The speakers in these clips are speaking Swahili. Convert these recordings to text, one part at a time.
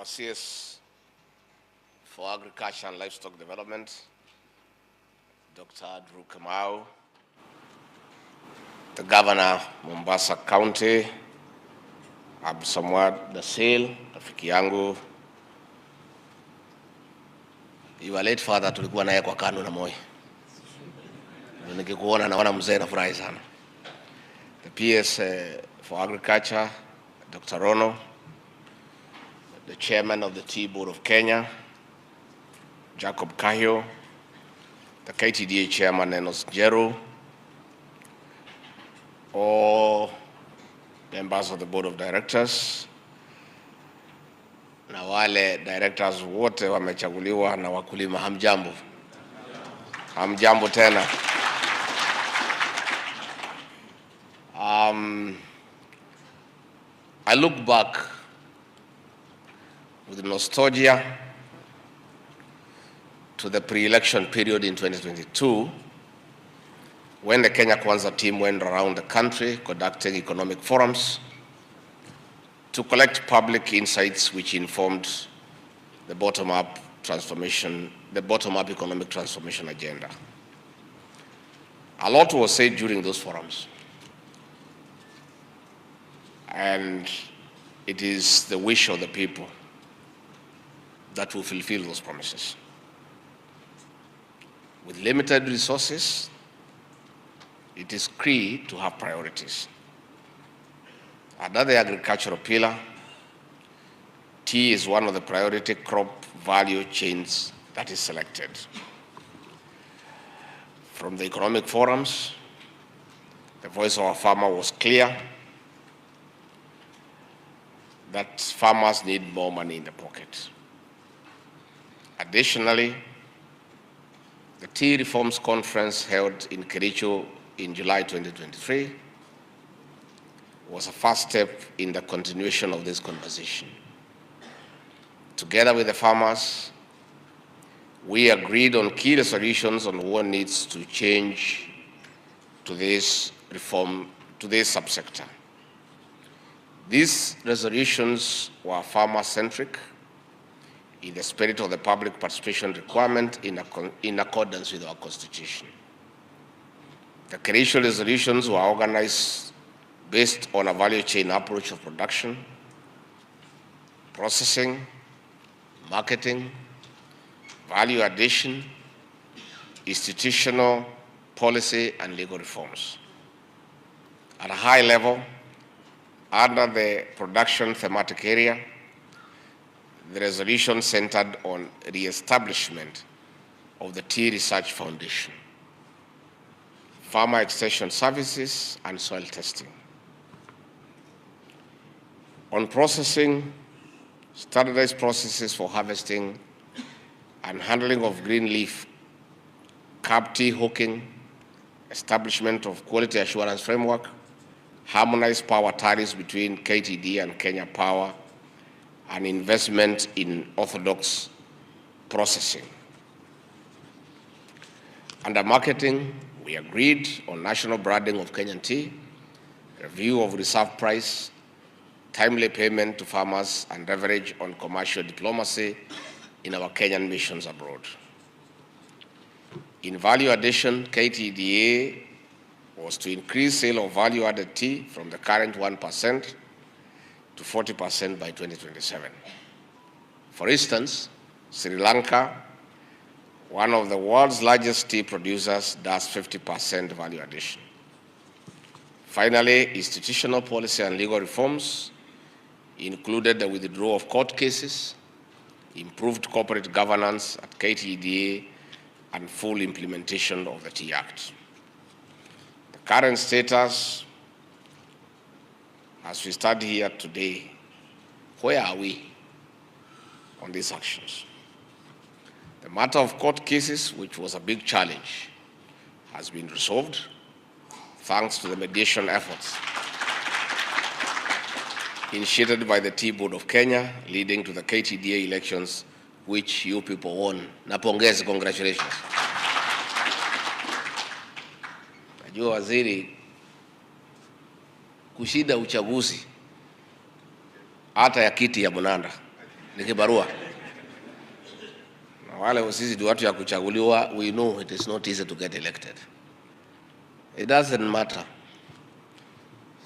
our CS for Agriculture and Livestock Development, Dr. Drew Kamau, the Governor, Mombasa County, Absamwad Dasil, rafiki yangu. Your late father tulikuwa naye kwa KANU na Moi. Nikikuona naona mzee na furahi sana. The PS for Agriculture, Dr. Rono, the Chairman of the Tea Board of Kenya, Jacob Kahio, the KTDA Chairman Enos Jeru, all members of the Board of Directors, na wale directors wote wamechaguliwa na wakulima. Hamjambo. Hamjambo tena. I look back with nostalgia to the pre-election period in 2022 when the Kenya Kwanza team went around the country conducting economic forums to collect public insights which informed the bottom-up economic transformation agenda. A lot was said during those forums, and it is the wish of the people that will fulfill those promises. With limited resources, it is key to have priorities. Another agricultural pillar, tea is one of the priority crop value chains that is selected. From the economic forums, the voice of our farmer was clear that farmers need more money in the pocket. Additionally, the Tea Reforms Conference held in Kericho in July 2023 was a first step in the continuation of this conversation. Together with the farmers, we agreed on key resolutions on what needs to change to this reform, to this subsector. These resolutions were farmer-centric in the spirit of the public participation requirement in accordance with our Constitution. The Kericho resolutions were organized based on a value chain approach of production, processing, marketing, value addition, institutional, policy, and legal reforms. At a high level, under the production thematic area, the resolution centered on re-establishment of the Tea Research Foundation, farmer extension services, and soil testing. On processing, standardized processes for harvesting and handling of green leaf, carb tea hooking, establishment of quality assurance framework, harmonized power tariffs between KTDA and Kenya Power, and investment in orthodox processing. Under marketing, we agreed on national branding of Kenyan tea, review of reserve price, timely payment to farmers, and leverage on commercial diplomacy in our Kenyan missions abroad. In value addition, KTDA was to increase sale of value-added tea from the current 1% to 40% by 2027. For instance, Sri Lanka, one of the world's largest tea producers, does 50% value addition. Finally, institutional policy and legal reforms included the withdrawal of court cases, improved corporate governance at KTDA, and full implementation of the Tea Act. The current status, as we stand here today, where are we on these actions? The matter of court cases, which was a big challenge, has been resolved thanks to the mediation efforts initiated by the Tea Board of Kenya, leading to the KTDA elections, which you people won. Napongezi, congratulations. Najua waziri, kushida uchaguzi hata ya kiti ya Munanda ni kibarua. Na wale sisi ndio watu ya kuchaguliwa, we know it is not easy to get elected. It doesn't matter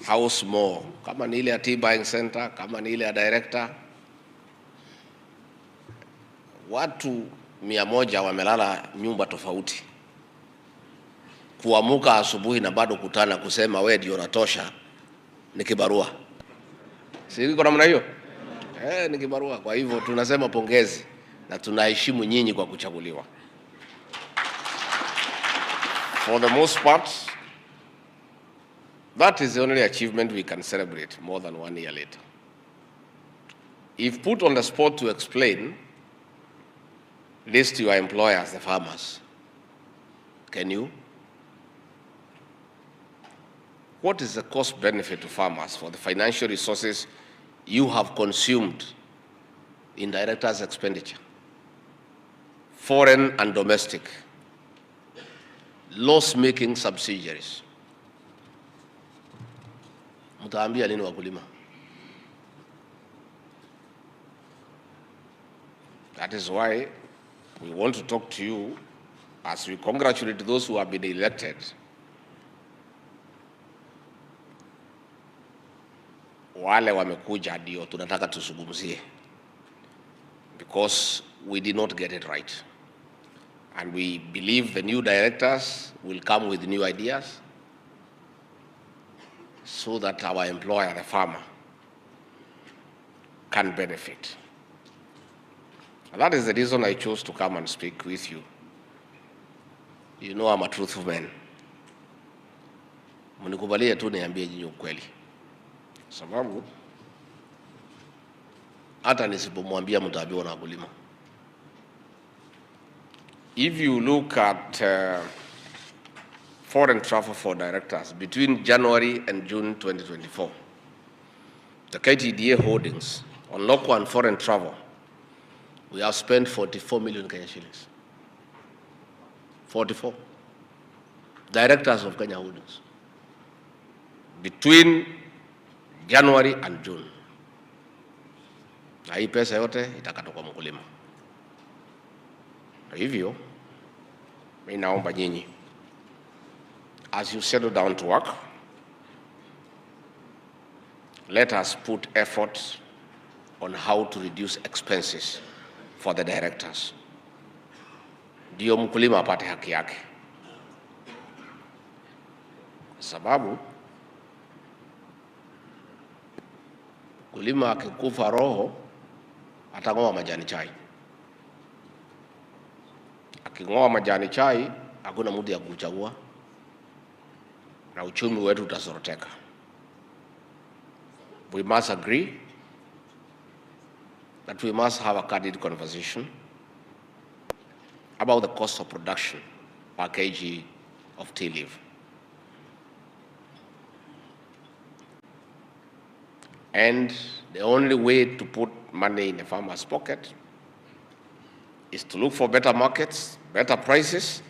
how small, kama ni ile ya tea buying center, kama ni ile ya director. Watu 100 wamelala nyumba tofauti, kuamuka asubuhi na bado kutana kusema wewe ndio unatosha, ni kibarua. Si iko namna hiyo? Ni kibarua. Kwa hivyo tunasema pongezi na tunaheshimu nyinyi kwa kuchaguliwa. For the most part, that is the only achievement we can celebrate more than 1 year later. If put on the spot to explain this to your employers, the farmers, can you? What is the cost benefit to farmers for the financial resources you have consumed in directors' expenditure, foreign and domestic, loss-making subsidiaries? Mtaambia nini wakulima? That is why we want to talk to you as we congratulate those who have been elected. Wale wamekuja ndio tunataka tusungumzie, because we did not get it right. And we believe the new directors will come with new ideas so that our employer, the farmer, can benefit. And that is the reason I chose to come and speak with you. You know I'm a truthful man. Mnikubalie tu niambie nyinyi ukweli. Sababu hata nisipomwambia mtaambiwa na wakulima. If you look at foreign travel for directors between January and June 2024, the KTDA holdings on local and foreign travel, we have spent 44 million Kenya shillings. 44 directors of Kenya holdings between January and June. Na hii pesa yote itakatwa kwa mkulima. Kwa hivyo mimi naomba nyinyi, as you settle down to work, let us put effort on how to reduce expenses for the directors. Ndio mkulima apate haki yake. Sababu mkulima akikufa roho atang'oa majani chai. Aking'oa majani chai hakuna mtu ya kuchagua na uchumi wetu utasoroteka. We must agree that we must have a candid conversation about the cost of production per kg of tea leaf. And the only way to put money in the farmer's pocket is to look for better markets, better prices,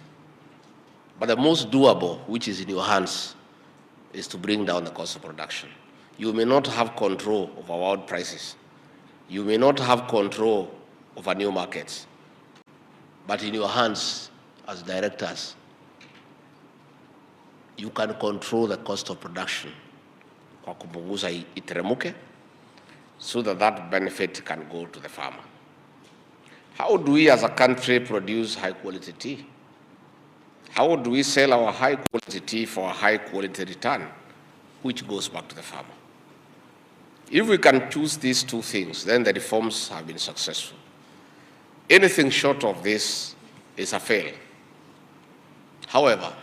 but the most doable, which is in your hands, is to bring down the cost of production. You may not have control over world prices. You may not have control over new markets, but in your hands as directors, you can control the cost of production kwa kupunguza iteremuke, so that that benefit can go to the farmer. How do we as a country produce high quality tea? How do we sell our high quality tea for a high quality return, which goes back to the farmer? If we can choose these two things, then the reforms have been successful. Anything short of this is a fail. However,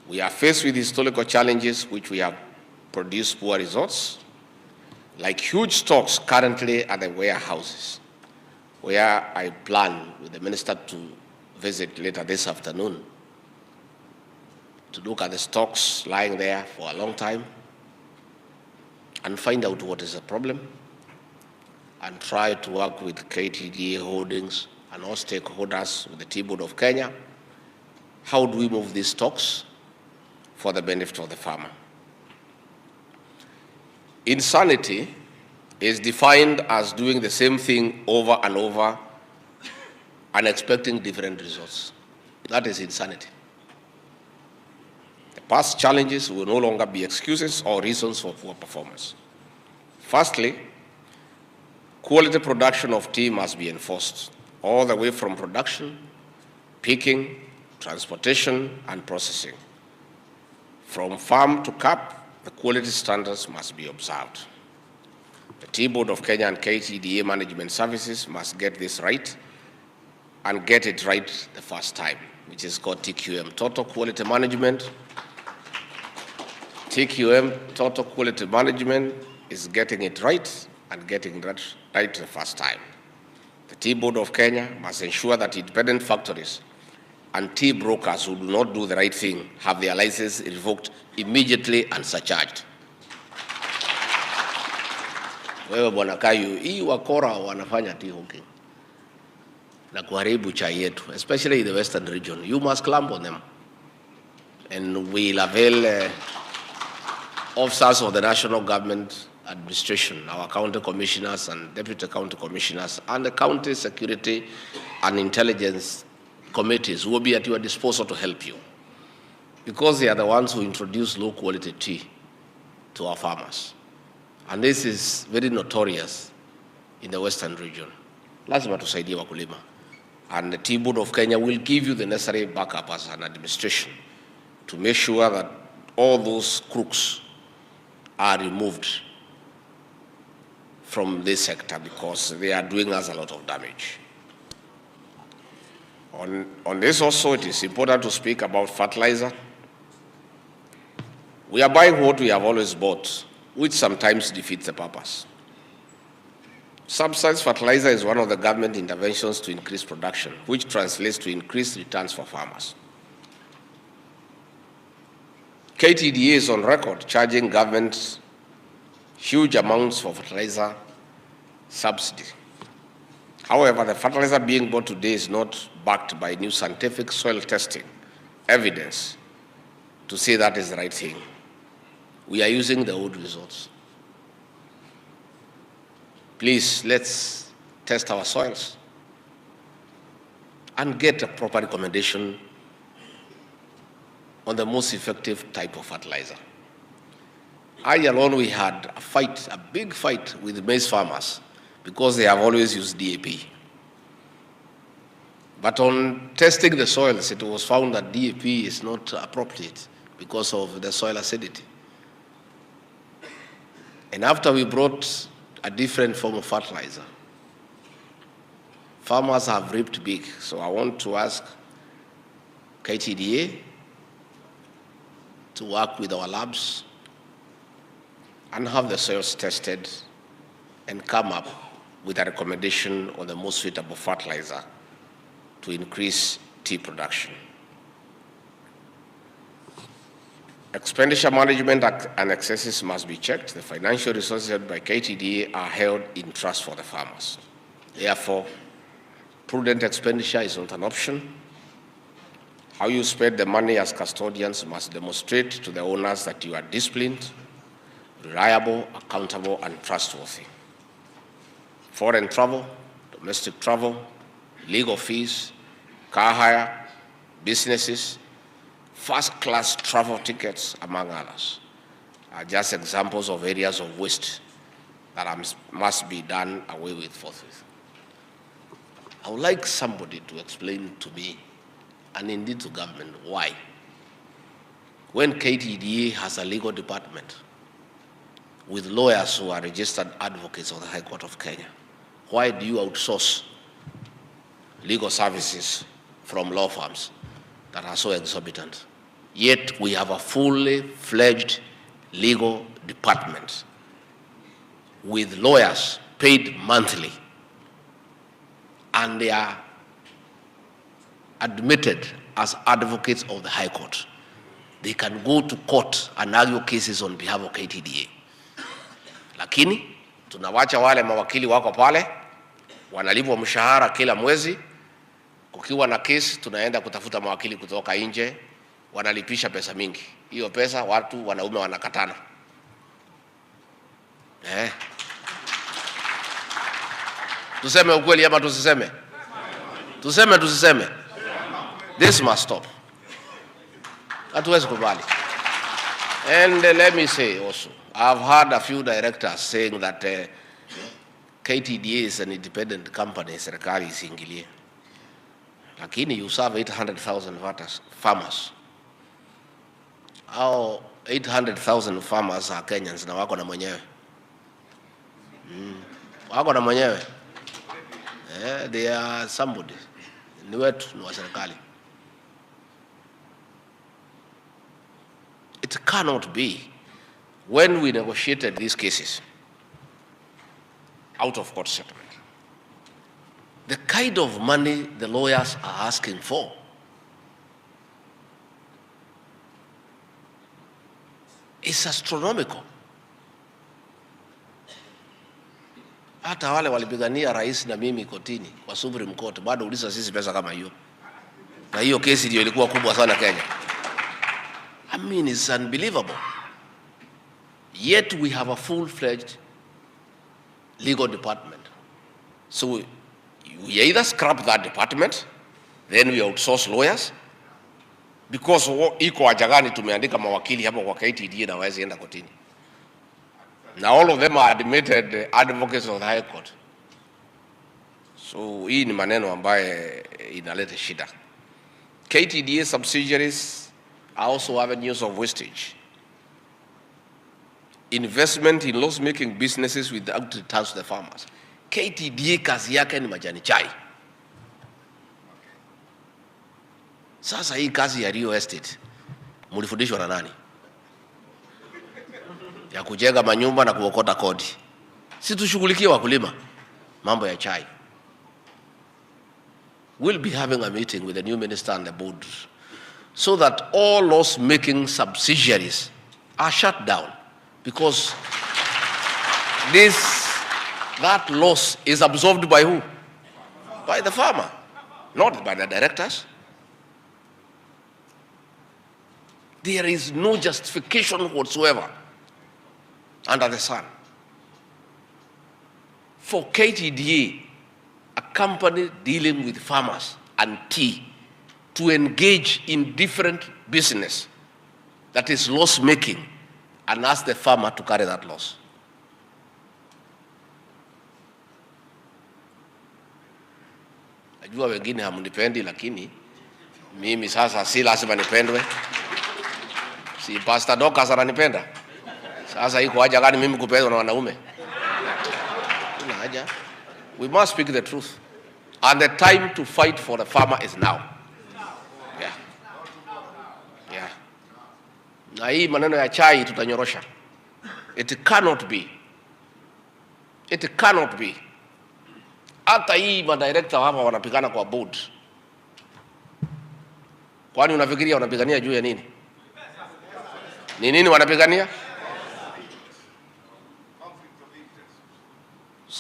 we are faced with historical challenges which we have produced poor results, like huge stocks currently at the warehouses, where I plan with the minister to visit later this afternoon to look at the stocks lying there for a long time and find out what is the problem and try to work with KTDA holdings and all stakeholders with the Tea Board of Kenya. How do we move these stocks for the benefit of the farmer? Insanity is defined as doing the same thing over and over and expecting different results. That is insanity. The past challenges will no longer be excuses or reasons for poor performance. Firstly, quality production of tea must be enforced all the way from production, picking, transportation, and processing. From farm to cup, the quality standards must be observed. The Tea Board of Kenya and KTDA management services must get this right and get it right the first time, which is called TQM, Total Quality Management. TQM, Total Quality Management, is getting it right and getting that right the first time. The Tea Board of Kenya must ensure that independent factories and tea brokers who do not do the right thing have their license revoked immediately and surcharged. Wewe bwana Kayu, hii wakora wanafanya tea hawking na kuharibu chai yetu, especially in the western region. You must clamp on them. And we'll avail officers of the national government administration, our county commissioners and deputy county commissioners, and the county security and intelligence committees who will be at your disposal to help you, because they are the ones who introduce low quality tea to our farmers. And this is very notorious in the western region. Lazima tusaidie wakulima. And the Tea Board of Kenya will give you the necessary backup as an administration to make sure that all those crooks are removed from this sector, because they are doing us a lot of damage. On this also, it is important to speak about fertilizer. We are buying what we have always bought, which sometimes defeats the purpose. Subsidized fertilizer is one of the government interventions to increase production, which translates to increased returns for farmers. KTDA is on record charging governments huge amounts for fertilizer subsidy. However, the fertilizer being bought today is not backed by new scientific soil testing evidence to say that is the right thing. We are using the old results. Please, let's test our soils and get a proper recommendation on the most effective type of fertilizer. I alone, we had a fight, a big fight with maize farmers because they have always used DAP. But on testing the soils, it was found that DAP is not appropriate because of the soil acidity. And after we brought a different form of fertilizer, farmers have reaped big. So I want to ask KTDA to work with our labs and have the soils tested and come up with a recommendation on the most suitable fertilizer to increase tea production. Expenditure management and excesses must be checked. The financial resources held by KTDA are held in trust for the farmers. Therefore, prudent expenditure is not an option. How you spend the money as custodians must demonstrate to the owners that you are disciplined, reliable, accountable, and trustworthy. Foreign travel, domestic travel, legal fees, car hire, businesses, first-class travel tickets, among others, are just examples of areas of waste that must be done away with forthwith. I would like somebody to explain to me, and indeed to government, why, when KTDA has a legal department with lawyers who are registered advocates of the High Court of Kenya, why do you outsource legal services from law firms that are so exorbitant? Yet we have a fully fledged legal department with lawyers paid monthly, and they are admitted as advocates of the High Court. They can go to court and argue cases on behalf of KTDA. Lakini tunawacha wale mawakili wako pale, wanalipwa mshahara kila mwezi. Kukiwa na kesi, tunaenda kutafuta mawakili kutoka nje, wanalipisha pesa mingi. Hiyo pesa watu wanaume wanakatana. Tuseme ukweli ama tusiseme? Tusiseme. This must stop. Hatuwezi kubali. And let me say also, I've heard a few directors saying that KTDA is an independent company, serikali isiingilie. Lakini you serve 800,000 farmers. How 800,000 farmers are Kenyans na wako na mwenyewe. Wako na mwenyewe. They are somebody. Ni wetu, ni wa serikali. It cannot be when we negotiated these cases out of court settlement. The kind of money the lawyers are asking for is astronomical. Hata wale walipigania rais na mimi kotini kwa Supreme Court bado uliza sisi pesa kama hiyo. Na hiyo kesi ndio ilikuwa kubwa sana Kenya. I mean, it's unbelievable. Yet we have a full-fledged legal department. So we either scrap that department, then we outsource lawyers, because iko ajagani tumeandika mawakili hapo kwa KTDA na waezi enda kotini. Now all of them are admitted advocates of the High Court. So hii ni maneno ambaye inaleta shida. KTDA subsidiaries are also avenues of wastage. Investment in loss-making businesses without returns to the farmers. KTDA kazi yake ni majani chai. Sasa hii kazi ya real estate mulifundishwa na nani? Ya kujenga manyumba na kuokota kodi. Si tushughulikie wakulima mambo ya chai. We'll be having a meeting with the new minister and the board so that all loss-making subsidiaries are shut down, because that loss is absorbed by who? By the farmer, not by the directors. There is no justification whatsoever under the sun for KTDA, a company dealing with farmers and tea, to engage in different business that is loss-making and ask the farmer to carry that loss. Najua wengine hamunipendi, lakini mimi sasa si lazima nipendwe. Si Pastor Dokas ananipenda. Sasa iko haja gani mimi kupendwa na wanaume? Kuna haja. We must speak the truth. And the time to fight for the farmer is now. Yeah. Na hii maneno ya chai tutanyorosha. It cannot be. Hata hii madirector hapa wanapigana kwa board. Kwani unafikiria wanapigania juu ya nini? Ni nini wanapigania?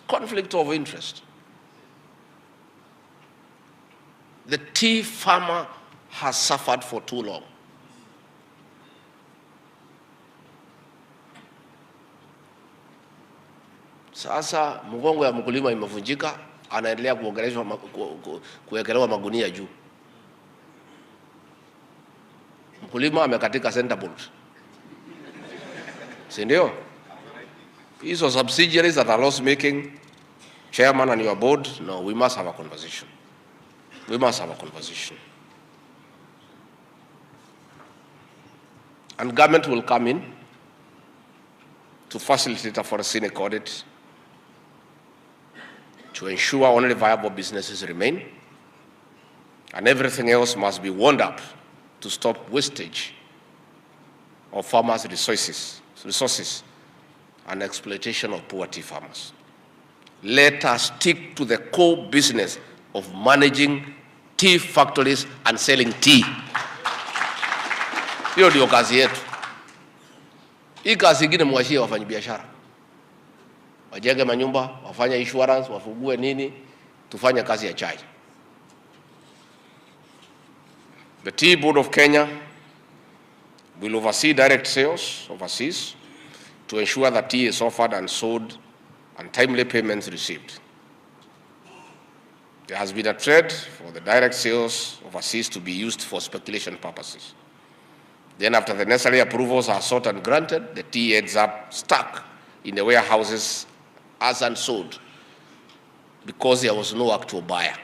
Conflict of interest. The tea farmer has suffered for too long. Sasa mgongo ya mkulima imevunjika, anaendelea kuwekelewa magunia juu. Mkulima amekatika center bolt. Si ndio? Hizo subsidiaries that are loss making, chairman and your board, no, we must have a conversation. And government will come in to facilitate a forensic audit to ensure only viable businesses remain, and everything else must be wound up to stop wastage of farmers' resources and exploitation of poor tea farmers. Let us stick to the core business of managing tea factories and selling tea. Hiyo ndio kazi yetu. Hii kazi ingine mwachie wafanyabiashara. Wajenge manyumba, wafanye insurance, wafugue nini, tufanye kazi ya chai. The Tea Board of Kenya will oversee direct sales overseas to ensure that tea is offered and sold and timely payments received. There has been a trend for the direct sales overseas to be used for speculation purposes. Then after the necessary approvals are sought and granted, the tea ends up stuck in the warehouses as unsold because there was no actual buyer.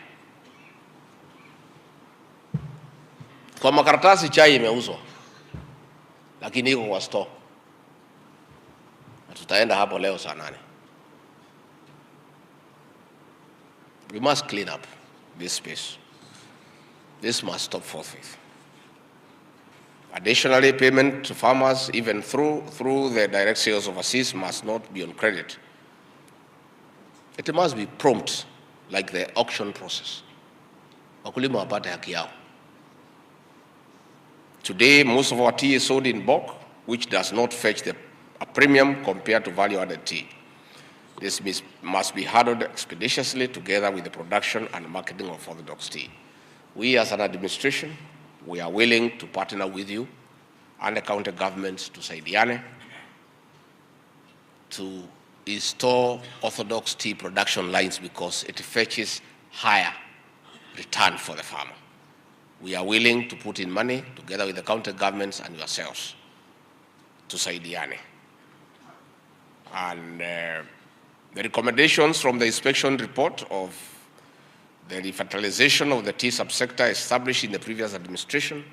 Kwa makaratasi chai imeuzwa, lakini iko kwa store. Tutaenda hapo leo saa 8. We must clean up this space. This must stop forthwith. Additionally, payment to farmers, even through the direct sales overseas, must not be on credit. It must be prompt, like the auction process. Wakulima wapate haki yao. Today, most of our tea is sold in bulk, which does not fetch a premium compared to value-added tea. This must be handled expeditiously together with the production and marketing of orthodox tea. We as an administration, we are willing to partner with you and the county governments to saidiane to install orthodox tea production lines because it fetches higher return for the farmer. We are willing to put in money together with the county governments and yourselves to saidiane. And the recommendations from the inspection report of the refertilization of the tea subsector established in the previous administration,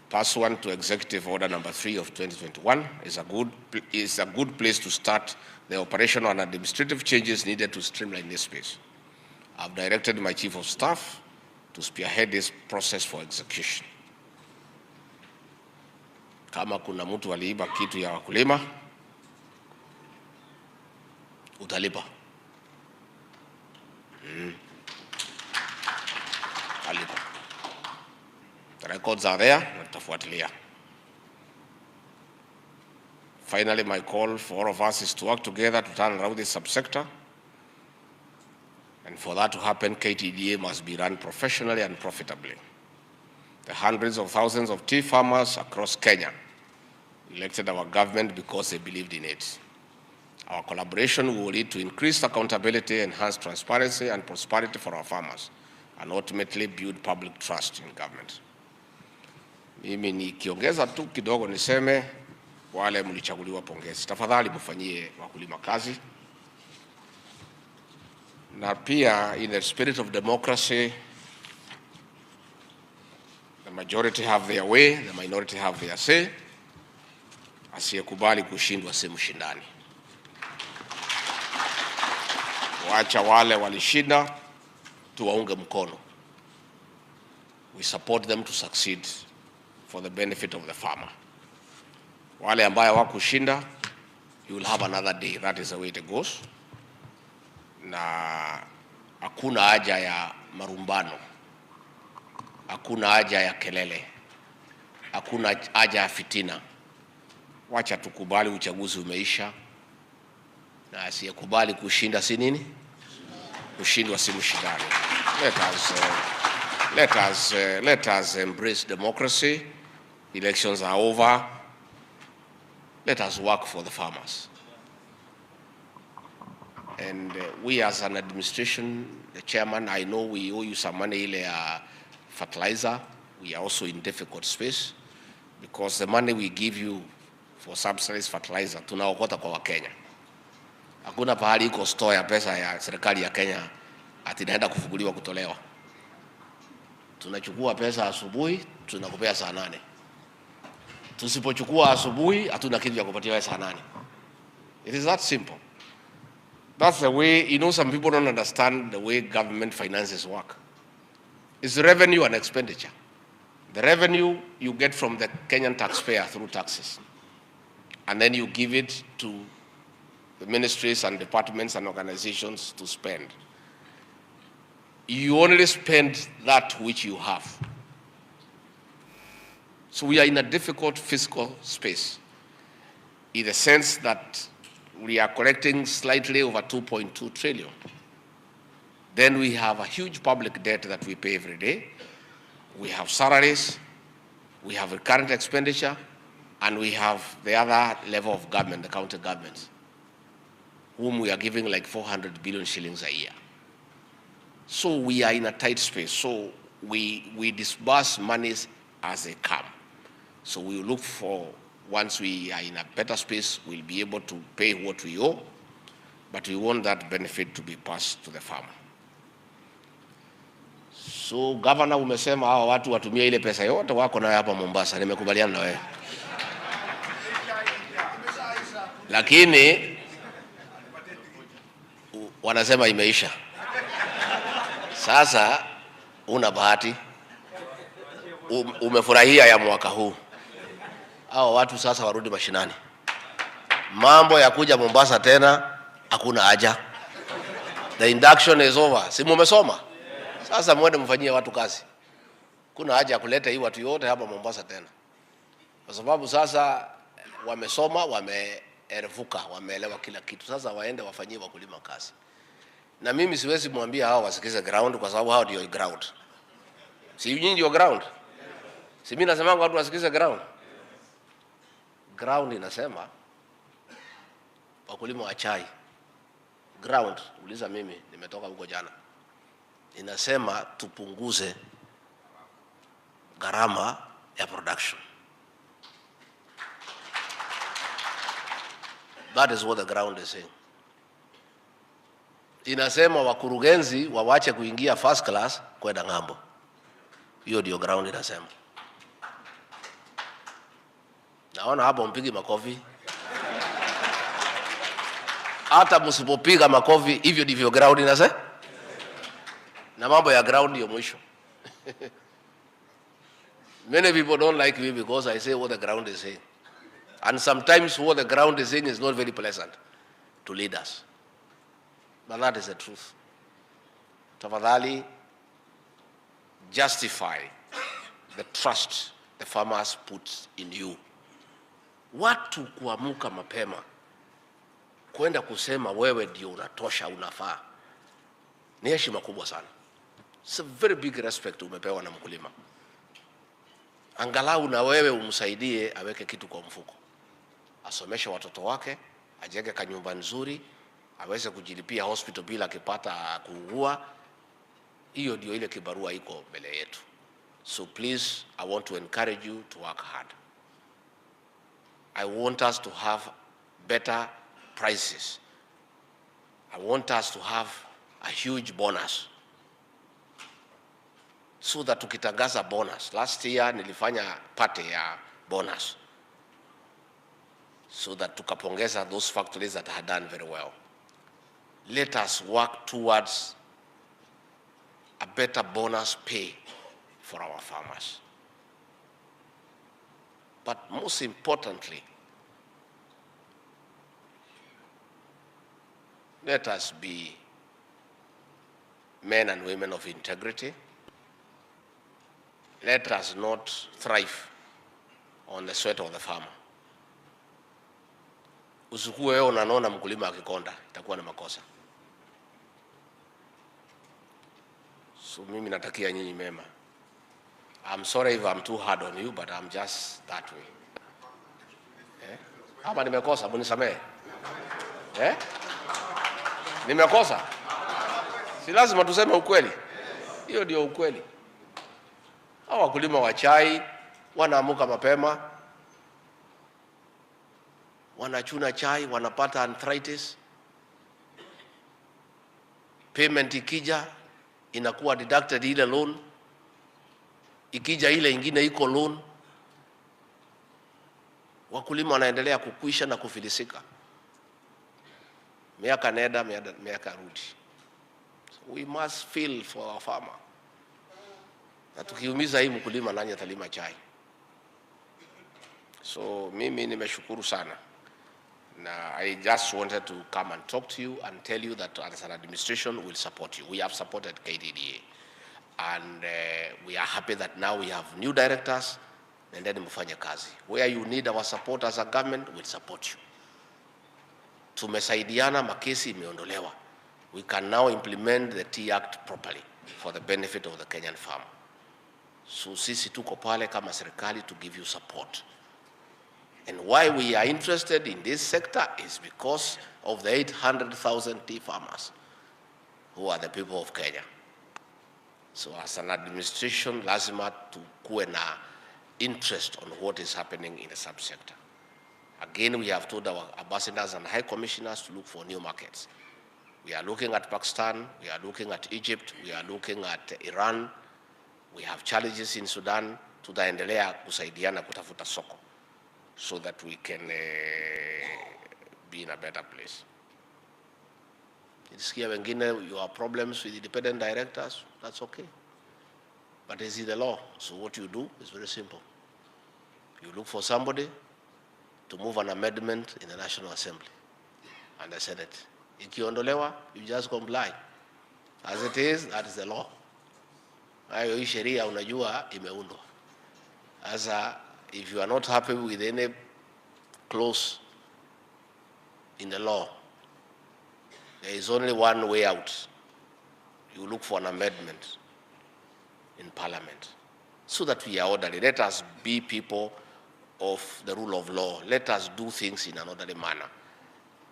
pursuant to Executive Order Number 3 of 2021, is a good place to start the operational and administrative changes needed to streamline this space. I've directed my Chief of Staff to spearhead this process for execution. Kama kuna mtu aliiba kitu ya wakulima, utalipa. Alipa. The records are there, natafuatilia. Finally, my call for all of us is to work together to turn around this subsector. And for that to happen, KTDA must be run professionally and profitably. The hundreds of thousands of tea farmers across Kenya elected our government because they believed in it. Our collaboration will lead to increased accountability, enhanced transparency and prosperity for our farmers, and ultimately build public trust in government. Mimi nikiongeza tu kidogo niseme wale mlichaguliwa pongezi. Tafadhali mfanyie wakulima kazi. Na pia in the spirit of democracy, the majority have their way, the minority have their say. Asiyekubali kushindwa si mshindani. Wacha wale walishinda tuwaunge mkono. We support them to succeed for the benefit of the farmer. Wale ambaye wakushinda, you will have another day. That is the way it goes. Na hakuna haja ya marumbano, hakuna haja ya kelele, hakuna haja ya fitina. Wacha tukubali uchaguzi umeisha, na asiyekubali kushinda si nini? Kushindwa si mshindani. Let us embrace democracy. Elections are over. Let us work for the farmers. And we as an administration, the chairman, I know we owe you some money ile fertilizer. We are also in difficult space because the money we give you for subsidized fertilizer tunaokota kwa Wakenya. Hakuna pahali iko store ya pesa ya serikali ya Kenya ati naenda kufunguliwa kutolewa. Tunachukua pesa asubuhi, tunakupea saa 8. Tusipochukua asubuhi, hatuna kitu ya kupatia saa 8. It is that simple. That's the way, you know, some people don't understand the way government finances work. It's revenue and expenditure. The revenue you get from the Kenyan taxpayer through taxes. And then you give it to the ministries and departments and organizations to spend. You only spend that which you have. So we are in a difficult fiscal space in the sense that we are collecting slightly over 2.2 trillion. Then we have a huge public debt that we pay every day. We have salaries, we have recurrent expenditure, and we have the other level of government, the county governments, whom we are giving like 400 billion shillings a year. So we are in a tight space. So we disburse monies as they come. So we will look for, once we are in a better space, we'll be able to pay what we owe, but we want that benefit to be passed to the farmer. So governor, umesema hawa watu watumie ile pesa yote wako nayo hapa Mombasa, nimekubaliana na wewe. Lakini wanasema imeisha. Sasa una bahati, umefurahia ya mwaka huu. Hao watu sasa warudi mashinani. Mambo ya kuja Mombasa tena hakuna haja. The induction is over. Si mumesoma? Sasa mwende mfanyie watu kazi. Kuna haja ya kuleta hii watu yote hapa Mombasa tena. Kwa sababu sasa wamesoma, wameerevuka, wameelewa kila kitu. Sasa waende wafanyie wakulima kazi. Na mimi siwezi mwambia hao wasikize ground kwa sababu hao ndio ground. Si nyinyi ndio ground? Si mimi nasema watu wasikize ground. Ground inasema wakulima wa chai. Ground, uliza mimi, nimetoka huko jana. Inasema tupunguze gharama ya production. That is what the ground is saying. Inasema wakurugenzi wawache kuingia first class kwenda ng'ambo. Hiyo ndio ground inasema. Naona hapo mpigi makofi. Hata msipopiga makofi, hivyo ndivyo ground inasema. Na mambo ya ground ndio mwisho. Many people don't like me because I say what the ground is saying. And sometimes what the ground is saying is not very pleasant to leaders. But that is the truth. Tafadhali, justify the trust the farmers put in you. Watu kuamuka mapema, kwenda kusema wewe ndio unatosha, unafaa, ni heshima kubwa sana. It's a very big respect umepewa na mkulima. Angalau na wewe umsaidie aweke kitu kwa mfuko. Asomeshe watoto wake, ajenge kanyumba nzuri, aweze kujilipia hospital bila kipata kuugua. Hiyo ndio ile kibarua iko mbele yetu. So please, I want to encourage you to work hard. I want us to have better prices. I want us to have a huge bonus. So that tukitangaza bonus. Last year nilifanya party ya bonus. So that tukapongeza those factories that had done very well. Let us work towards a better bonus pay for our farmers. But most importantly, let us be men and women of integrity. Let us not thrive on the sweat of the farmer. Usikuwe wewe unaona mkulima akikonda, itakuwa na makosa. So mimi natakia nyinyi mema. I'm sorry if I'm too hard on you, but I'm just that way. Hapa nimekosa, munisamehe. Nimekosa. Si lazima tuseme ukweli. Hiyo ndio ukweli. Hao wakulima wa chai wanaamuka mapema, wanachuna chai, wanapata arthritis. Payment ikija inakuwa deducted ile loan. Ikija ile ingine iko loan. Wakulima wanaendelea kukwisha na kufilisika. Miaka nenda, miaka rudi. So we must feel for our farmer. Na tukiumiza hii mkulima, nani atalima chai? So mimi nimeshukuru sana. Na I just wanted to come and talk to you and tell you that as an administration we'll support you. We have supported KTDA. And we are happy that now we have new directors and then mfanye kazi. Where you need our support as a government, we'll support you. Tumesaidiana, makesi imeondolewa. We can now implement the Tea Act properly for the benefit of the Kenyan farmer. So sisi tuko pale kama serikali to give you support. And why we are interested in this sector is because of the 800,000 tea farmers who are the people of Kenya. So as an administration, lazima tukue na interest on what is happening in the subsector. Again, we have told our ambassadors and high commissioners to look for new markets. We are looking at Pakistan, we are looking at Egypt, we are looking at Iran. We have challenges in Sudan. Tutaendelea kusaidiana kutafuta soko so that we can be in a better place. Nisikia wengine, you have problems with independent directors, that's okay. But this is the law. So what you do is very simple. You look for somebody to move an amendment in the National Assembly and the Senate. Ikiondolewa, you just comply. As it is, that is the law. Hayo hii sheria unajua imeundwa. Asa, if you are not happy with any clause in the law, there is only one way out. You look for an amendment in Parliament so that we are orderly. Let us be people of the rule of law. Let us do things in an orderly manner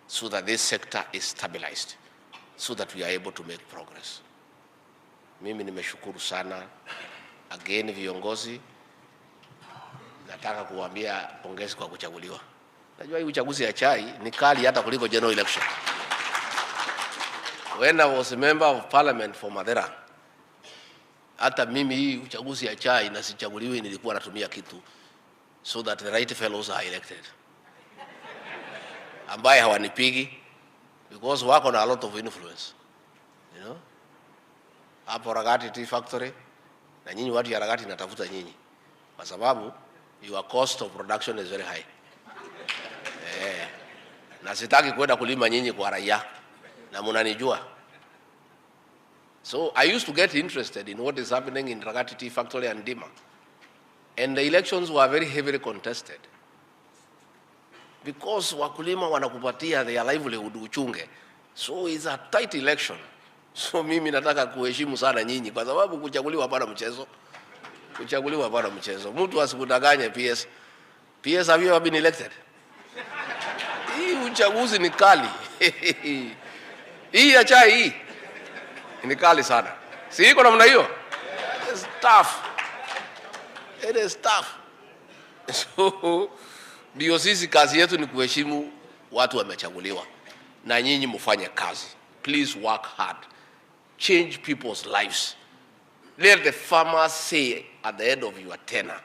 so that this sector is stabilized, so that we are able to make progress. Mimi nimeshukuru sana. Again, viongozi, nataka kuambia pongezi kwa kuchaguliwa. Najua hii uchaguzi ya chai ni kali hata kuliko general election. When I was a member of parliament for Madera, hata mimi hii uchaguzi ya chai na sichaguliwi nilikuwa natumia kitu so that the right fellows are elected. Ambaye hawanipigi because wako na a lot of influence, you know. Hapo Ragati Tea Factory na nyinyi watu ya Ragati natafuta nyinyi kwa sababu your cost of production is very high. Na sitaki kwenda kulima nyinyi kwa raia na mnanijua. So I used to get interested in what is happening in Ragati Tea Factory and Dima. And the elections were very heavily contested. Because wakulima wanakupatia their livelihood uchunge. So it's a tight election. So mimi nataka kuheshimu sana nyinyi kwa sababu kuchaguliwa hapana mchezo. Kuchaguliwa hapana mchezo. Mtu asikudanganye PS. PS, have you ever been elected? Hii uchaguzi ni kali. Hii ya chai hii ni kali sana. Si iko namna hiyo? It's tough. It is tough. So ndio sisi kazi yetu ni kuheshimu watu wamechaguliwa. Na nyinyi mfanye kazi. Please work hard. Change people's lives. Let the farmers say at the end of your tenure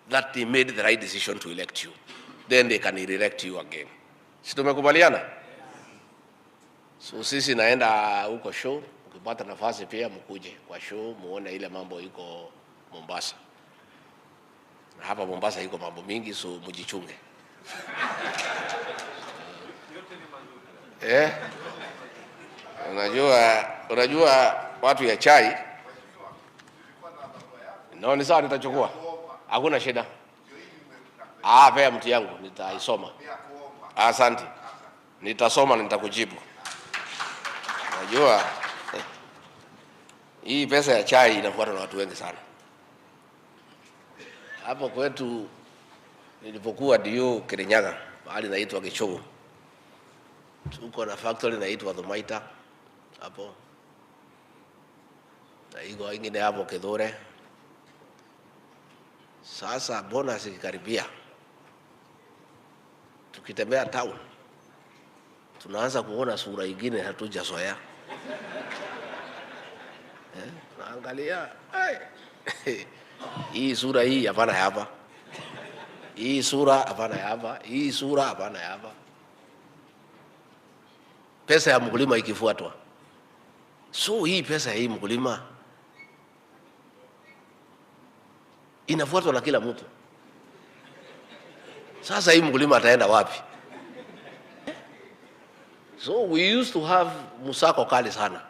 that they made the right decision to elect you. Then they can re-elect you again. Si tumekubaliana? So sisi naenda huko show, ukipata nafasi pia mkuje kwa show muone ile mambo iko Mombasa. Na hapa Mombasa iko mambo mingi, so mjichunge. Unajua watu ya chai. No, ni sawa nitachukua. Hakuna shida. Pea mti yangu nitaisoma. Asante. Nitasoma na nitakujibu. Unajua hii pesa ya chai inafuatwa na watu wengi sana. Hapo kwetu nilipokuwa dio Kirinyaga, mahali inaitwa Gichogo. Tuko na factory inaitwa Dhumaita hapo. Na iko ingine hapo Kedore. Sasa bonus ikikaribia, tukitembea town tunaanza kuona sura nyingine hatujazoea. Naangalia hii sura hii hapana hapa. Hii sura hapana hapa. Hii sura hapana hapa. Pesa ya mkulima ikifuatwa. So hii pesa hii mkulima inafuatwa na kila mtu. Sasa hii mkulima ataenda wapi? So we used to have musako kali sana.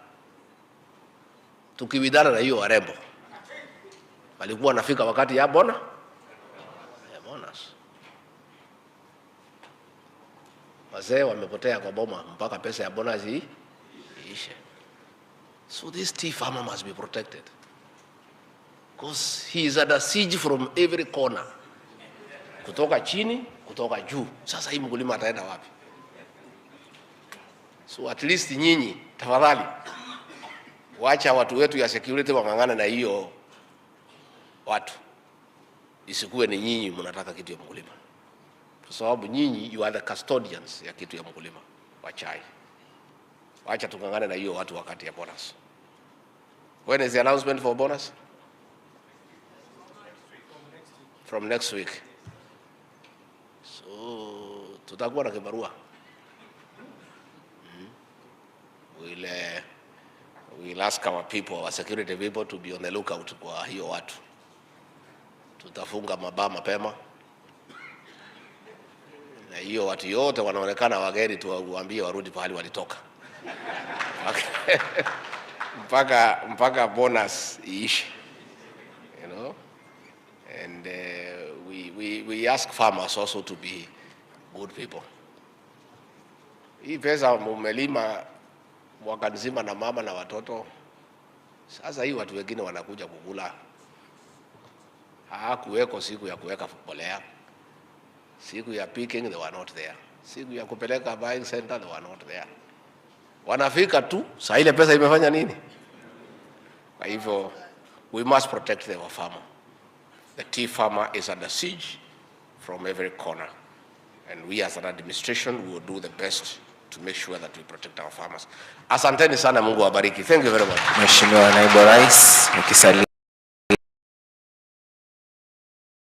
Tukiwidana na hiyo warembo. Walikuwa nafika wakati ya bonus. Wazee wamepotea kwa boma mpaka pesa ya bonus hii iishe. So this tea farmer must be protected. Because he is under siege from every corner. Kutoka chini, kutoka juu. Sasa hii mkulima ataenda wapi? So at least nyinyi tafadhali wacha watu wetu ya security wangangana na hiyo watu, isikuwe ni nyinyi mnataka kitu ya mkulima, kwa sababu nyinyi you are the custodians ya kitu ya mkulima wa chai. Wacha tungangane na hiyo watu wakati ya bonus. When is the announcement for bonus? From next week. So tutakuwa na kibarua. We'll ask our people, our security people, to be on the lookout kwa hiyo watu. Tutafunga mabaa mapema. Na hiyo watu yote wanaonekana wageni tuwaambie warudi pahali walitoka. mpaka bonus iishe. You know? And we ask farmers also to be good people. Hii pesa mumelima mwaka nzima na mama na watoto. Sasa hii watu wengine wanakuja kukula. Hakuweko siku ya kuweka mbolea. Siku ya picking they were not there. Siku ya kupeleka buying center they were not there. Wanafika tu, saa ile pesa imefanya nini? Kwa hivyo we must protect our farmer. The tea farmer is under siege from every corner. And we as an administration will do the best to make sure that we protect our farmers. Asanteni sana, Mungu awabariki. Thank you very much. Mheshimiwa Naibu Rais,